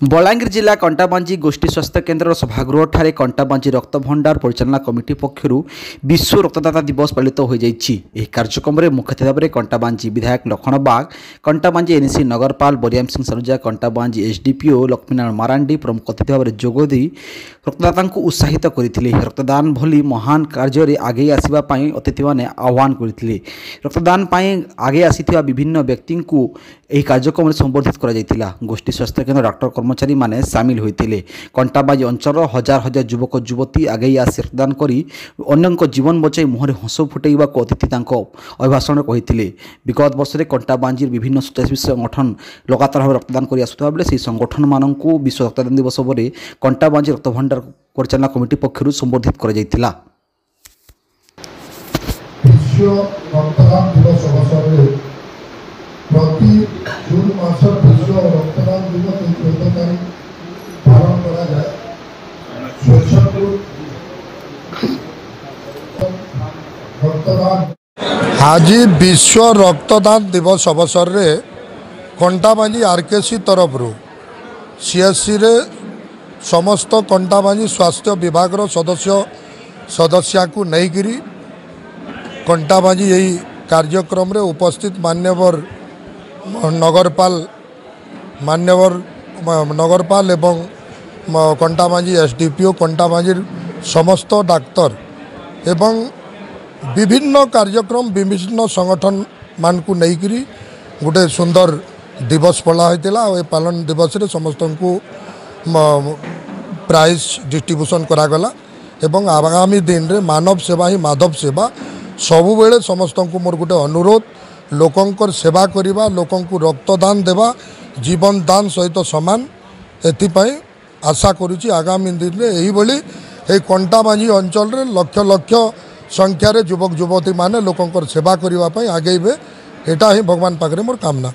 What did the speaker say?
बलांगीर जिला कंटाबांजी गोष्ठी स्वास्थ्य केन्द्र सभागृह कंटाबांजी रक्त भंडार परिचालना कमिटी पक्षर विश्व रक्तदाता दिवस पालित हो कार्यक्रम में मुख्य अतिथि भाव में कंटाबांजी विधायक लखन बाग, कंटाबांजी एनसी नगरपाल बरियाम सिंह सरुजा, कंटाबांजी एसडीपीओ लक्ष्मीनारायण मारांडी प्रमुख अतिथि भाव में जोगदी रक्तदाता उत्साहित करते। रक्तदान भली महान कार्य आगे आसवाई अतिथि मैंने आह्वान करते। रक्तदान आगे आसी विभिन्न व्यक्ति को यह कार्यक्रम में संबर्धित कर गोष्ठी स्वास्थ्य केन्द्र डॉक्टर कर्मचारी माने सामिल होते। कंटाबांजी अंचल हजार हजार युवक युवती आगे आसी रक्तदान करी अन्य जीवन बचाई मुहर हस फुटेवा अतिथि अभिभाषण कहते। विगत वर्ष में कंटाबांजी विभिन्न स्वच्छासेवी संगठन लगातार भाव रक्तदान कर आसुवा बेले से संगठन मानक विश्व रक्तदान दिवस पर कंटाबांजी रक्त भंडार परिचालना कमिटी पक्षर संबर्धित कर प्रति जून मास विश्व रक्तदान दिवस 14 तारीख पालन करा जाए। रक्तदान आज विश्व रक्तदान दिवस अवसर में कंटाबांजी आरकेसी तरफ सीएससी रे समस्त कंटाबांजी स्वास्थ्य विभाग सदस्य को नहींकि कंटाबांजी यही कार्यक्रम रे उपस्थित मान्यवर नगरपाल एवं कंटाबांजी एसडीपीओ कंटाबांजी समस्त डाक्तर एवं विभिन्न कार्यक्रम विभिन्न संगठन मान को लेकर गोटे सुंदर दिवस पड़ा होता। पालन दिवस रे समस्त को प्राइज डिस्ट्रीब्यूशन करागला एवं आगामी दिन रे मानव सेवा ही माधव सेवा सबु बेले समस्त को मोर गोटे अनुरोध लोकंकर सेवा करिबा लोकंकु रक्तदान देवा जीवन दान सहित समान एथिपाई आशा करुच्ची। आगामी दिन में यही भली कंटाबांजी अंचल रे लक्ष लक्ष संख्यार युवक युवती माने लोकंकर सेवा करिबा पई आगेबे एटा ही भगवान पाखरे मोर कामना।